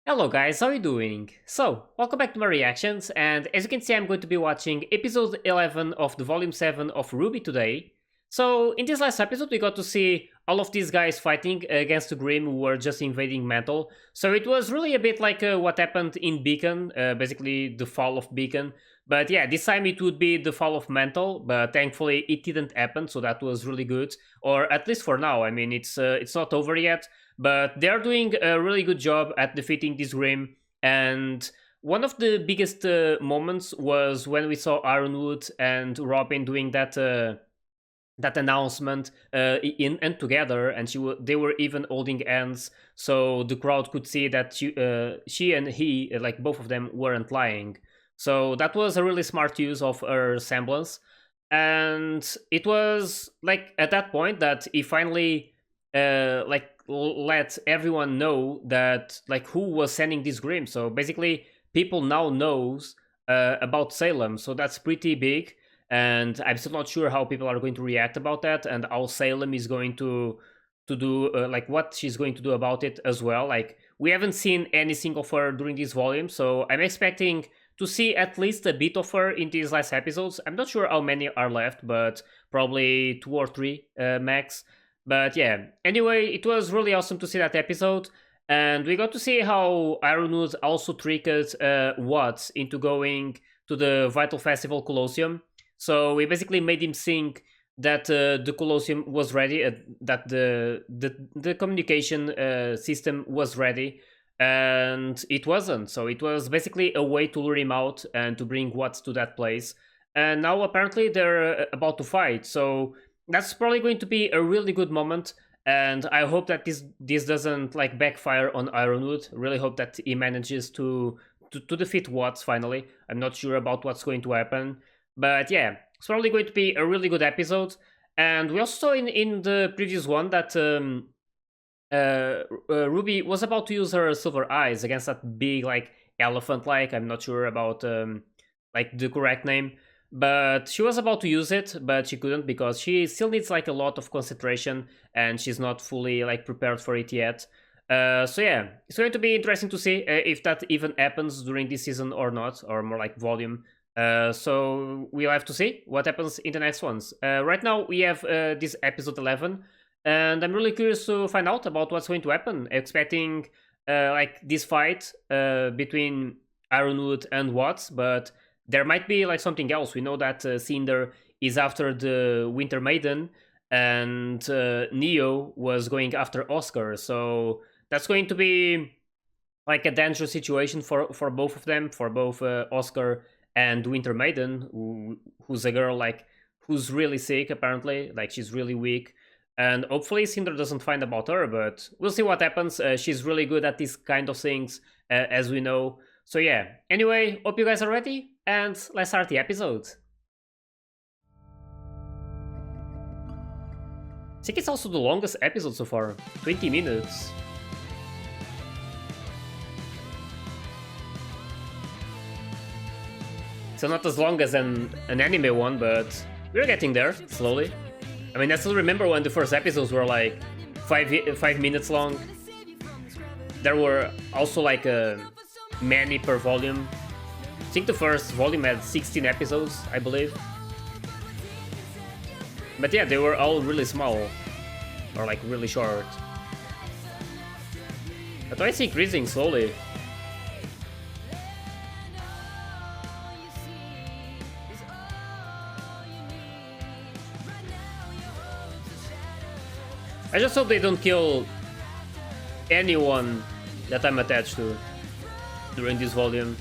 Hello guys, how are you doing? So, welcome back to my reactions, and as you can see I'm going to be watching episode 11 of the volume 7 of RWBY today. So, in this last episode we got to see all of these guys fighting against the Grimm who were just invading Mantle. So it was really a bit like what happened in Beacon, basically the fall of Beacon. But yeah, this time it would be the fall of Mantle, but thankfully it didn't happen, so that was really good. Or at least for now, I mean it's not over yet. But they're doing a really good job at defeating this Grim. And one of the biggest moments was when we saw Ironwood and Robin doing that announcement in and together, and they were even holding hands, so the crowd could see that she and he, like both of them, weren't lying. So that was a really smart use of her semblance, and it was like at that point that he finally let everyone know that like who was sending this Grim. So basically, people now knows about Salem, so that's pretty big. And I'm still not sure how people are going to react about that, and how Salem is going to do like what she's going to do about it as well. Like we haven't seen anything of her during this volume, so I'm expecting to see at least a bit of her in these last episodes. I'm not sure how many are left, but probably 2 or 3 max. But yeah, anyway, it was really awesome to see that episode. And we got to see how Ironwood also tricked Watts into going to the Vital Festival Colosseum. So we basically made him think that the Colosseum was ready, that the communication system was ready, and it wasn't. So it was basically a way to lure him out and to bring Watts to that place. And now apparently they're about to fight. So that's probably going to be a really good moment. And I hope that this doesn't like backfire on Ironwood. Really hope that he manages to defeat Watts finally. I'm not sure about what's going to happen. But yeah, it's probably going to be a really good episode. And we also saw in the previous one that Ruby was about to use her silver eyes against that big like elephant like. I'm not sure about like the correct name. But she was about to use it, but she couldn't because she still needs like a lot of concentration and she's not fully like prepared for it yet. So yeah, it's going to be interesting to see if that even happens during this season or not, or more like volume. So we'll have to see what happens in the next ones. Right now we have this episode 11, and I'm really curious to find out about what's going to happen. Expecting like this fight between Ironwood and Watts, but there might be like something else. We know that Cinder is after the Winter Maiden, and Neo was going after Oscar. So that's going to be like a dangerous situation for both of them, for both Oscar and Winter Maiden, who's a girl like who's really sick apparently, like she's really weak. And hopefully Cinder doesn't find about her, but we'll see what happens. She's really good at these kind of things, as we know. So yeah, anyway, hope you guys are ready, and let's start the episode. I think it's also the longest episode so far, 20 minutes. So not as long as an anime one, but we're getting there, slowly. I mean, I still remember when the first episodes were like 5 minutes long. There were also like many per volume. I think the first volume had 16 episodes, I believe. But yeah, they were all really small, or like really short. But I see increasing slowly. I just hope they don't kill anyone that I'm attached to during this volume.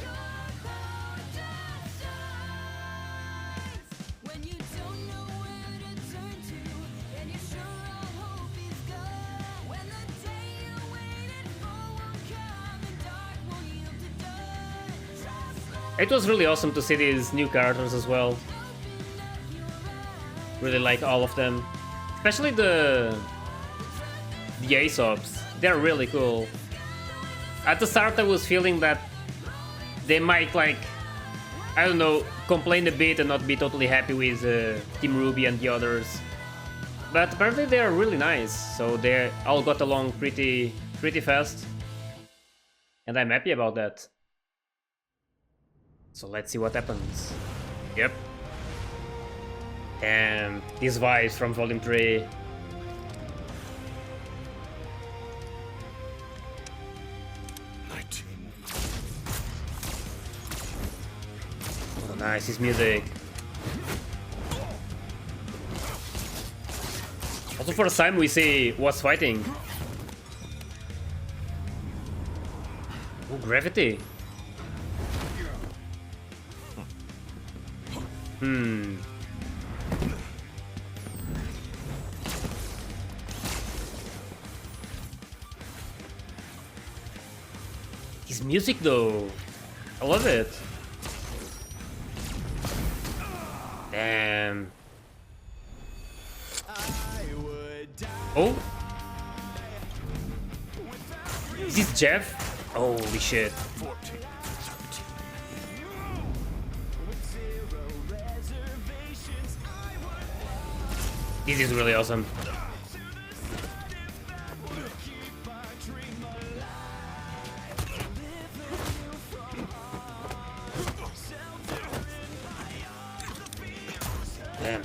It was really awesome to see these new characters as well. Really like all of them. Especially the Aesops. They're really cool. At the start I was feeling that they might like, I don't know, complain a bit and not be totally happy with Team RWBY and the others. But apparently they are really nice, so they all got along pretty fast. And I'm happy about that. So let's see what happens. Yep. And these vibes from Volume 3. Oh, nice, his music. Also, first time we see what's fighting. Oh, gravity. His music though, I love it. Damn. Oh, is this Jeff? Holy shit. This is really awesome. Damn.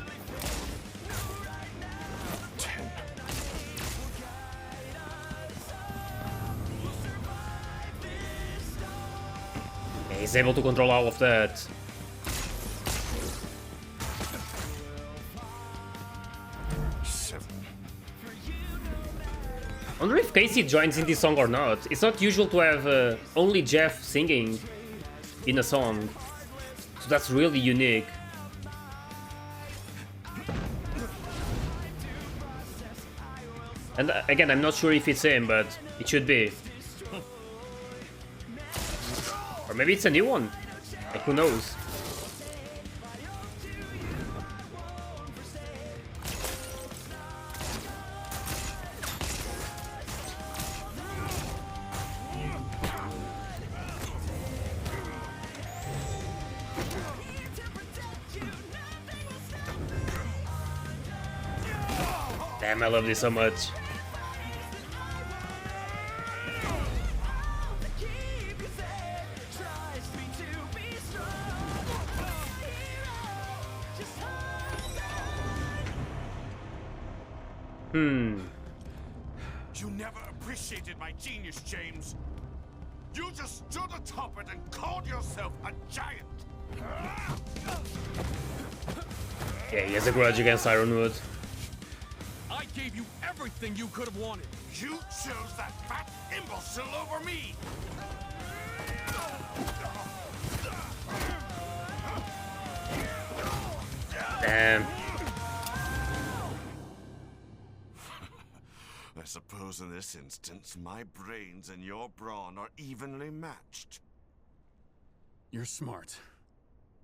Yeah, he's able to control all of that. I wonder if Casey joins in this song or not. It's not usual to have only Jeff singing in a song, so that's really unique. And again, I'm not sure if it's him, but it should be. Or maybe it's a new one. Like, who knows? Damn, I love this so much. You never appreciated my genius, James. You just stood atop it and called yourself a giant. Yeah, he has a grudge against Ironwood. I gave you everything you could have wanted. You chose that fat imbecile over me. Damn. I suppose in this instance, my brains and your brawn are evenly matched. You're smart,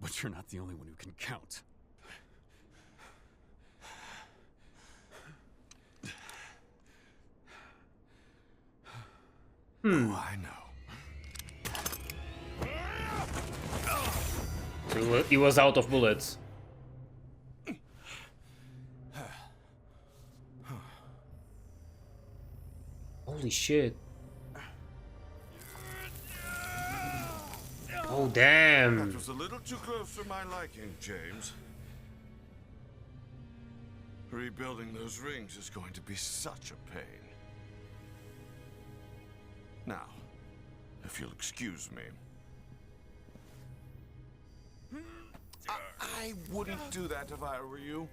but you're not the only one who can count. Oh, I know. So he was out of bullets. Holy shit. Oh, damn. That was a little too close for my liking, James. Rebuilding those rings is going to be such a pain. Now, if you'll excuse me. I wouldn't do that if I were you.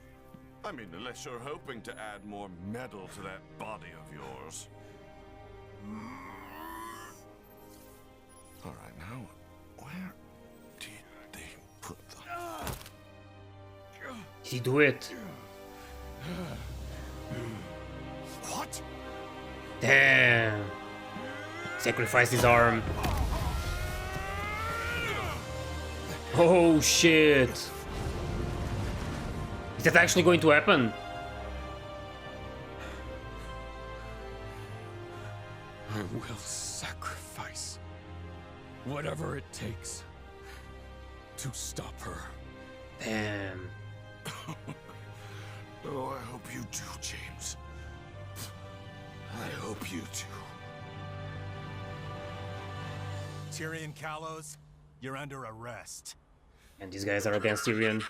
I mean, unless you're hoping to add more metal to that body of yours. All right, now, where did they put them? Did he do it? What? Damn. Sacrificed his arm. Oh shit. Is that actually going to happen? I will sacrifice whatever it takes to stop her. Damn. Oh, I hope you do, James. I hope you do. Tyrion Kalos, you're under arrest. And these guys are against Tyrion.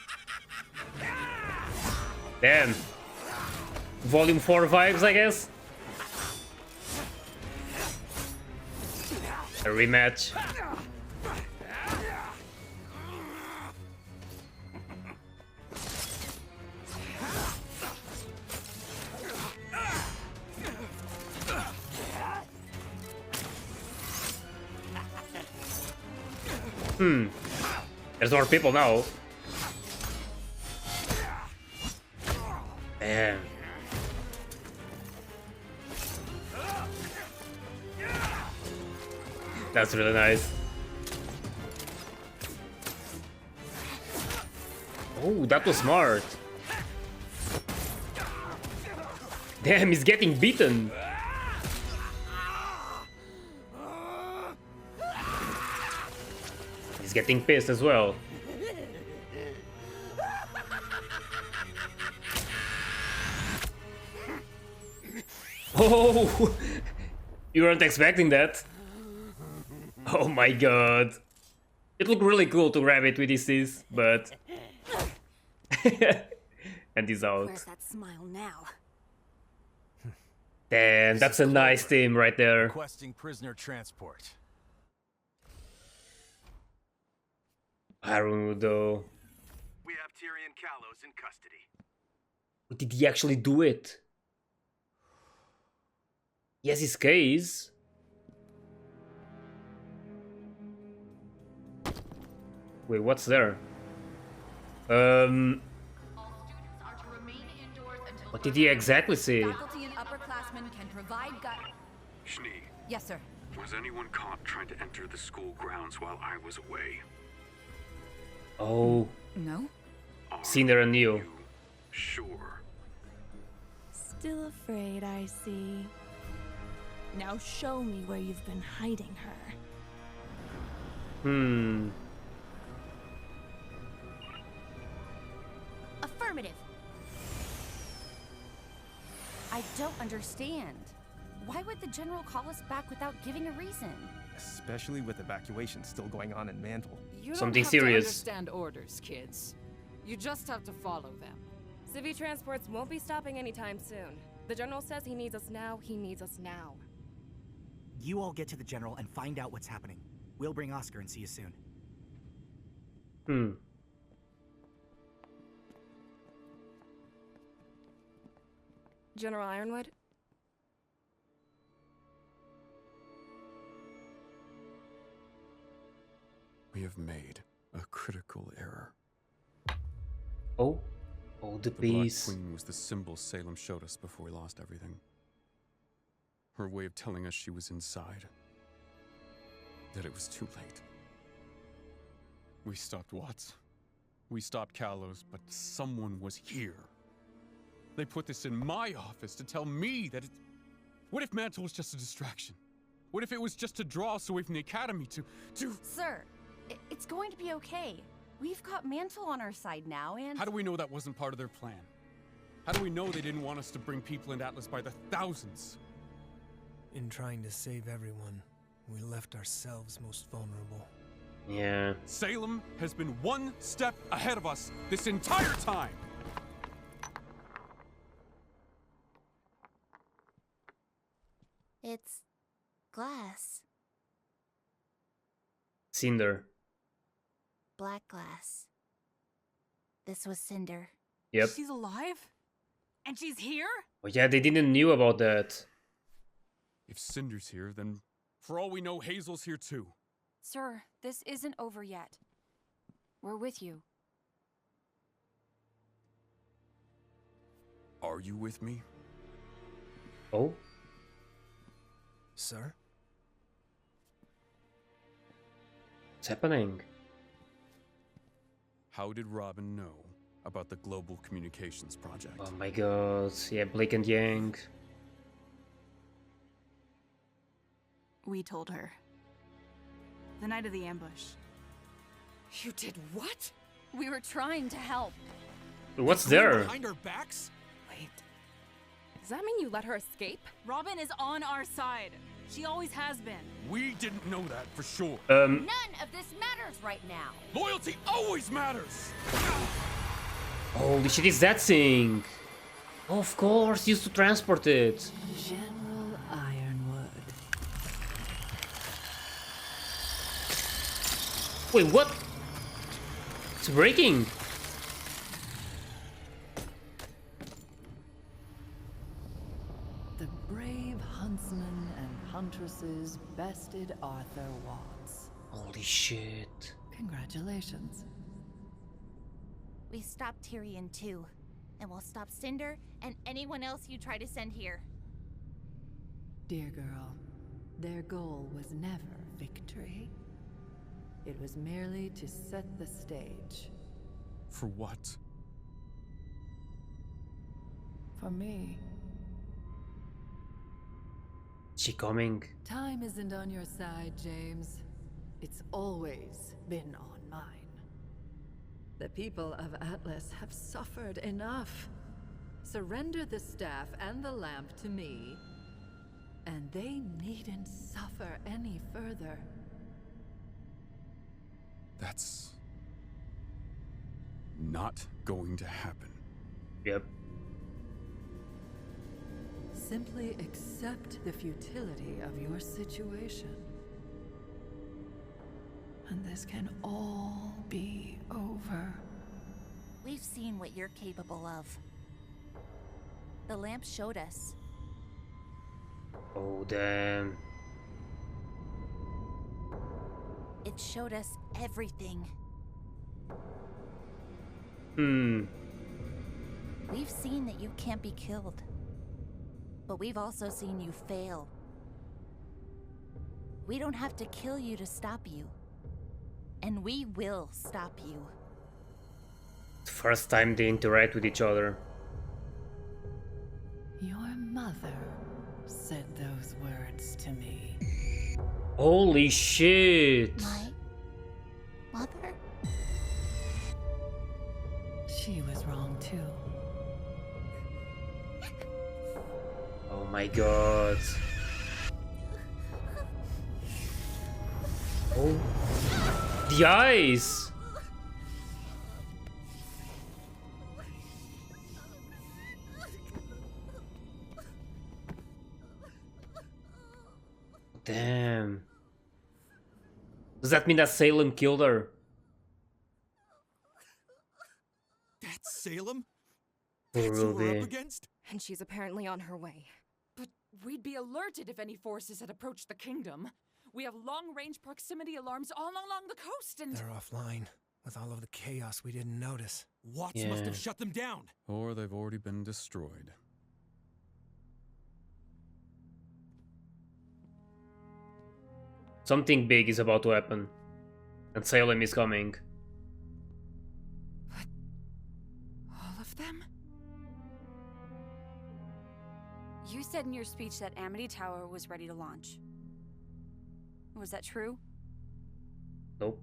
Damn. Volume 4 vibes, I guess. A rematch. There's more people now. Damn. That's really nice. Oh, that was smart. Damn, he's getting beaten. He's getting pissed as well. Oh, you weren't expecting that. Oh my god. It looked really cool to grab it with his teeth, but... And he's out. Where's that smile now? Damn, that's a nice team right there. Requesting prisoner transport. Harun, though. We have Tyrion Kalos in custody. Did he actually do it? He has his case. Wait, what's there? What did he exactly say? Faculty and upperclassmen can provide Schnee, Yes, sir. was anyone caught trying to enter the school grounds while I was away? Oh, No? Are Cinder and Neo. you sure? Still afraid, I see. Now show me where you've been hiding her. Affirmative. I don't understand. Why would the general call us back without giving a reason? Especially with evacuations still going on in Mantle. You Something don't have serious. to understand orders, kids. You just have to follow them. Civi transports won't be stopping anytime soon. The general says he needs us now, he needs us now. You all get to the general and find out what's happening. We'll bring Oscar and see you soon. General Ironwood? We have made a critical error. Oh, oh, the The Black piece. Queen was the symbol Salem showed us before we lost everything. Her way of telling us she was inside. That it was too late. We stopped Watts. We stopped Kalos, but someone was here. They put this in my office to tell me that it... What if Mantle was just a distraction? What if it was just to draw us away from the Academy to... Sir, it's going to be okay. We've got Mantle on our side now, and... How do we know that wasn't part of their plan? How do we know they didn't want us to bring people into Atlas by the thousands? In trying to save everyone, we left ourselves most vulnerable. Yeah. Salem has been one step ahead of us this entire time! It's glass. Cinder. Black glass. This was Cinder. Yep. She's alive? And she's here? Oh yeah, they didn't knew about that. If Cinder's here, then for all we know, Hazel's here too. Sir, this isn't over yet. We're with you. Are you with me? Oh? Sir? What's happening? How did Robin know about the Global Communications Project? Oh my god. Yeah, Blake and Yang. We told her. The night of the ambush. You did what? We were trying to help. What's there? Behind our backs? Wait. Does that mean you let her escape? Robin is on our side. She always has been. We didn't know that for sure. None of this matters right now. Loyalty always matters! Holy shit, is that thing? Of course, used to transport it. General Ironwood. Wait, what? It's breaking. The brave huntsman and huntresses bested Arthur Watts. Holy shit. Congratulations. We stopped Tyrion too, and we'll stop Cinder and anyone else you try to send here. Dear girl, their goal was never victory. It was merely to set the stage. For what? For me. She coming? Time isn't on your side, James. It's always been on mine. The people of Atlas have suffered enough. Surrender the staff and the lamp to me, and they needn't suffer any further. That's not going to happen. Yep. Simply accept the futility of your situation. And this can all be over. We've seen what you're capable of. The lamp showed us. Oh, damn. It showed us everything. We've seen that you can't be killed. But we've also seen you fail. We don't have to kill you to stop you. And we will stop you. First time they interact with each other. Your mother said those words to me. Holy shit! My mother? She was wrong too. Oh my god. Oh. The eyes! Damn. Does that mean that Salem killed her? That's Salem? Poor That's who we're Ruby. up against? And she's apparently on her way. But we'd be alerted if any forces had approached the kingdom. We have long-range proximity alarms all along the coast and... They're offline. With all of the chaos, we didn't notice. Watts must have shut them down. Or they've already been destroyed. Something big is about to happen. And Salem is coming. all of them? You said in your speech that Amity Tower was ready to launch. Was that true? Nope.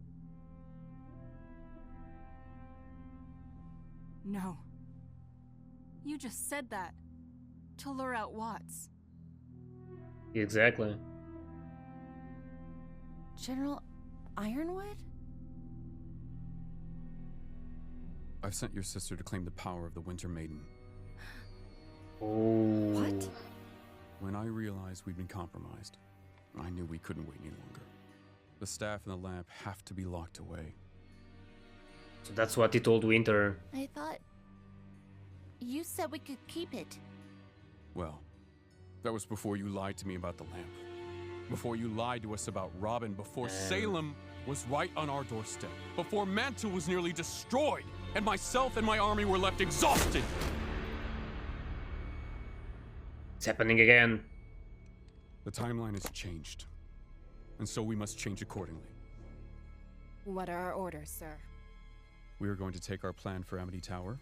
No. You just said that. To lure out Watts. Exactly. General Ironwood? I've sent your sister to claim the power of the Winter Maiden. Oh. What? When I realized we'd been compromised, I knew we couldn't wait any longer. The staff and the lamp have to be locked away. So that's what he told Winter. I thought... You said we could keep it. Well, that was before you lied to me about the lamp. Before you lied to us about Robin. Before Salem was right on our doorstep. Before Mantle was nearly destroyed. And myself and my army were left exhausted. It's happening again. The timeline has changed. And so we must change accordingly. What are our orders, sir? We are going to take our plan for Amity Tower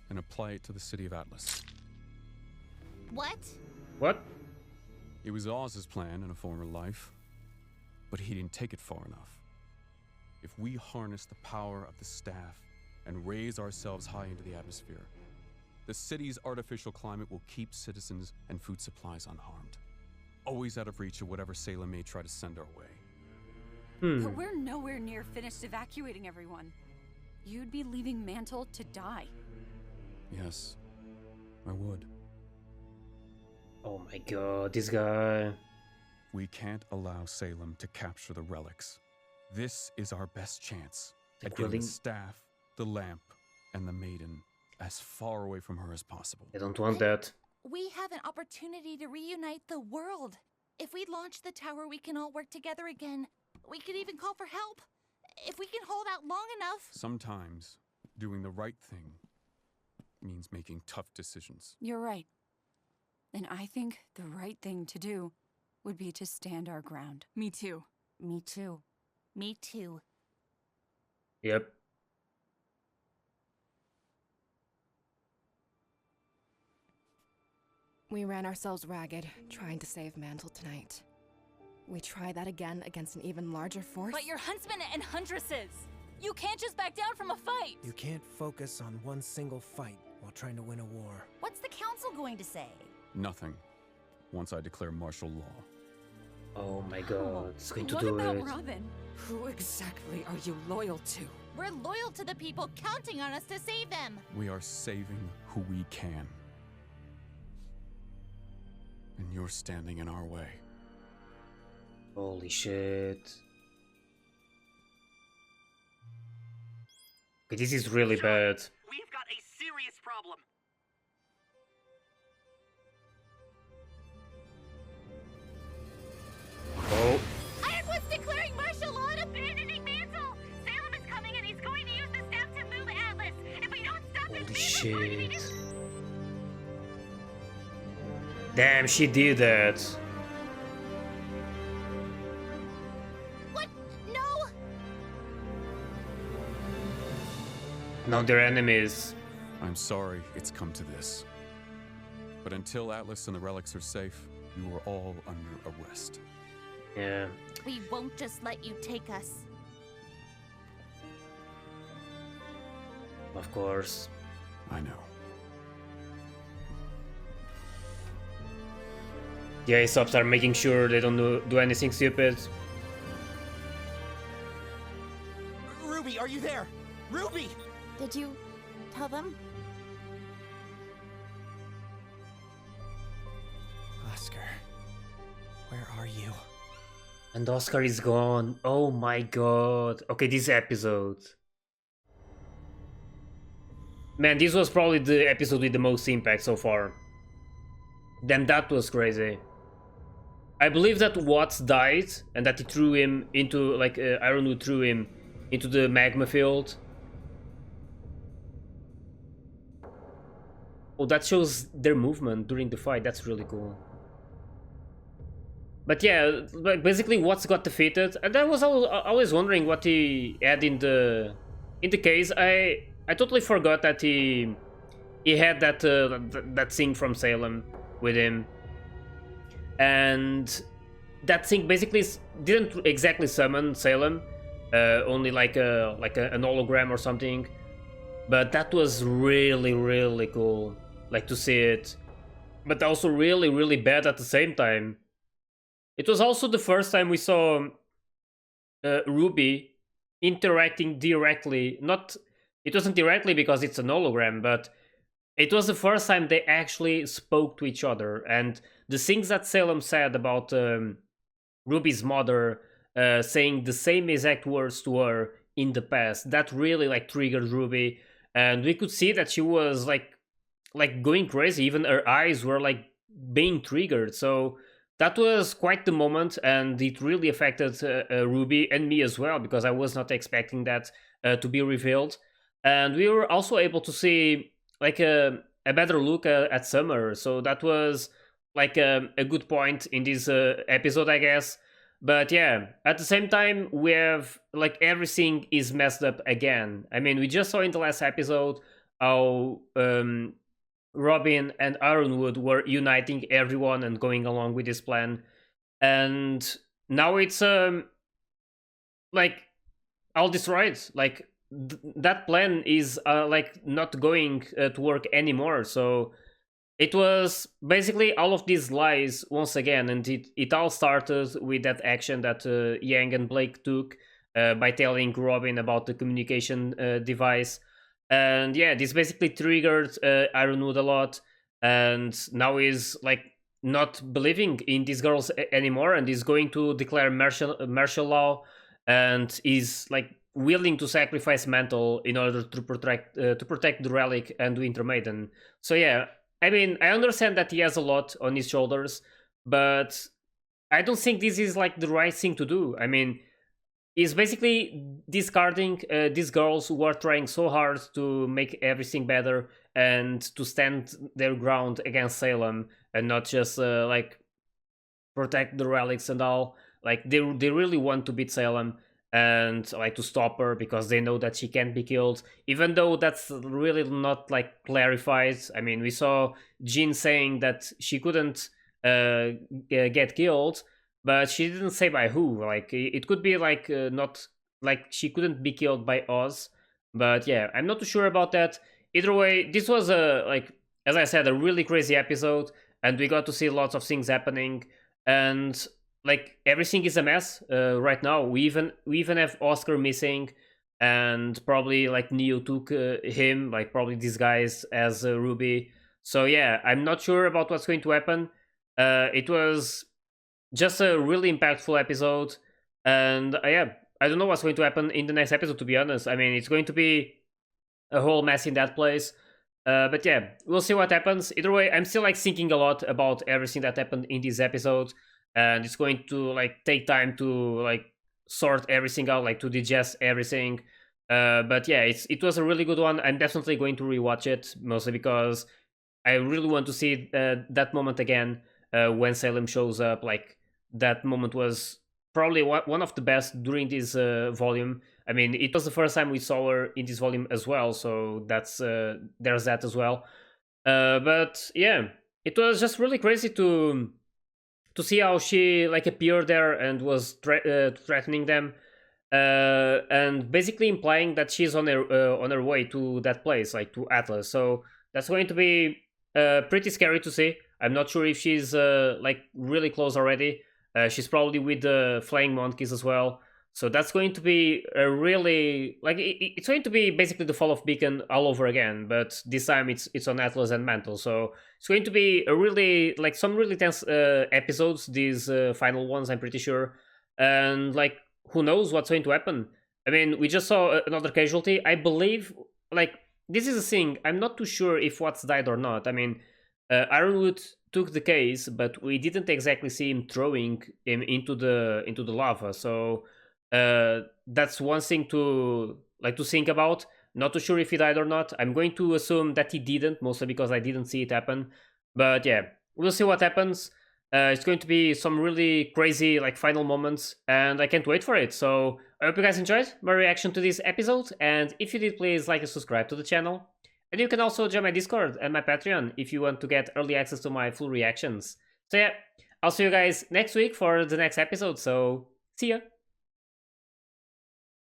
and apply it to the city of Atlas. What? What? It was Oz's plan in a former life, but he didn't take it far enough. If we harness the power of the staff and raise ourselves high into the atmosphere, the city's artificial climate will keep citizens and food supplies unharmed. always out of reach of whatever Salem may try to send our way. But we're nowhere near finished evacuating everyone. You'd be leaving Mantle to die. Yes, I would. Oh my god, this guy. We can't allow Salem to capture the relics. This is our best chance at getting the staff, the lamp, and the maiden as far away from her as possible. I don't want that. We have an opportunity to reunite the world. If we launch the tower, we can all work together again. We could even call for help. If we can hold out long enough. Sometimes doing the right thing means making tough decisions. You're right. And I think the right thing to do would be to stand our ground. Me too. Me too. Me too. Yep. We ran ourselves ragged, trying to save Mantle tonight. We try that again against an even larger force. But you're huntsmen and huntresses! You can't just back down from a fight! You can't focus on one single fight while trying to win a war. What's the council going to say? Nothing. Once I declare martial law. Oh my god, it's going to What do about it. Robin? Who exactly are you loyal to? We're loyal to the people counting on us to save them. We are saving who we can. And you're standing in our way. Holy shit. Okay, this is really bad. We've got a serious problem. Oh. Ironwood's declaring martial law and abandoning Mantle. Salem is coming and he's going to use the staff to move Atlas. If we don't stop him, Holy shit. Damn, she did that. What? No! Now they're enemies. I'm sorry it's come to this. But until Atlas and the relics are safe, you are all under arrest. Yeah. We won't just let you take us. Of course. I know. The Aesop's are making sure they don't do anything stupid. Ruby, are you there? Ruby! Did you tell them? Oscar, where are you? And Oscar is gone. Oh my god. Okay, this episode. Man, this was probably the episode with the most impact so far. Then that was crazy. I believe that Watts died and that he threw him into, like, Ironwood threw him into the magma field. Oh, that shows their movement during the fight. That's really cool. But yeah, basically Watts got defeated, and I was always wondering what he had in the case. I totally forgot that he had that that thing from Salem with him, and that thing basically didn't exactly summon Salem, only like an hologram or something. But that was really cool, like, to see it, but also really bad at the same time. It was also the first time we saw RWBY interacting directly. It wasn't directly because it's an hologram, but it was the first time they actually spoke to each other. And the things that Salem said about RWBY's mother, saying the same exact words to her in the past, that really, like, triggered RWBY. And we could see that she was like going crazy. Even her eyes were like being triggered. So that was quite the moment, and it really affected RWBY and me as well, because I was not expecting that to be revealed. And we were also able to see like a better look at Summer, so that was like a good point in this episode, I guess. But yeah, at the same time, we have, like, everything is messed up again. I mean, we just saw in the last episode how Robin and Ironwood were uniting everyone and going along with this plan, and now it's like all destroyed. Like, that plan is like not going to work anymore. So it was basically all of these lies once again, and it all started with that action that Yang and Blake took by telling Robin about the communication device. And yeah, this basically triggered Ironwood a lot, and now he's like not believing in these girls anymore, and is going to declare martial law, and is like willing to sacrifice Mantle in order to protect the relic and Winter Maiden. So yeah, I mean, I understand that he has a lot on his shoulders, but I don't think this is like the right thing to do. I mean, he's basically discarding these girls who are trying so hard to make everything better and to stand their ground against Salem, and not just like protect the relics and all. Like they really want to beat Salem and like to stop her because they know that she can't be killed, even though that's really not like clarified. I mean, we saw Jean saying that she couldn't get killed, but she didn't say by who. Like it could be like not like she couldn't be killed by Oz, but yeah, I'm not too sure about that. Either way, this was a like, as I said, a really crazy episode, and we got to see lots of things happening, and like everything is a mess right now. We even have Oscar missing, and probably like Neo took him, like probably disguised as Ruby. So yeah, I'm not sure about what's going to happen. It was just a really impactful episode, and yeah, I don't know what's going to happen in the next episode, to be honest. I mean, it's going to be a whole mess in that place. But yeah, we'll see what happens. Either way, I'm still like thinking a lot about everything that happened in this episode, and it's going to like take time to like sort everything out, like to digest everything. But yeah, it was a really good one. I'm definitely going to rewatch it, mostly because I really want to see that moment again when Salem shows up. Like that moment was probably one of the best during this volume. I mean, it was the first time we saw her in this volume as well, so that's there's that as well. But yeah, it was just really crazy to see how she like appeared there and was threatening them, and basically implying that she's on her way to that place, like to Atlas. So that's going to be pretty scary to see. I'm not sure if she's like really close already. She's probably with the flying monkeys as well. So that's going to be a really like it's going to be basically the fall of Beacon all over again, but this time it's on Atlas and Mantle. So it's going to be a really like some really tense episodes. These final ones, I'm pretty sure, and like who knows what's going to happen. I mean, we just saw another casualty. I believe like this is a thing. I'm not too sure if Watts died or not. I mean, Ironwood took the case, but we didn't exactly see him throwing him into the lava. So that's one thing to like to think about. Not too sure if he died or not. I'm going to assume that he didn't, mostly because I didn't see it happen. But yeah, we'll see what happens. It's going to be some really crazy like final moments, and I can't wait for it. So I hope you guys enjoyed my reaction to this episode, and if you did, please like and subscribe to the channel. And you can also join my Discord and my Patreon if you want to get early access to my full reactions. So yeah, I'll see you guys next week for the next episode, so see ya!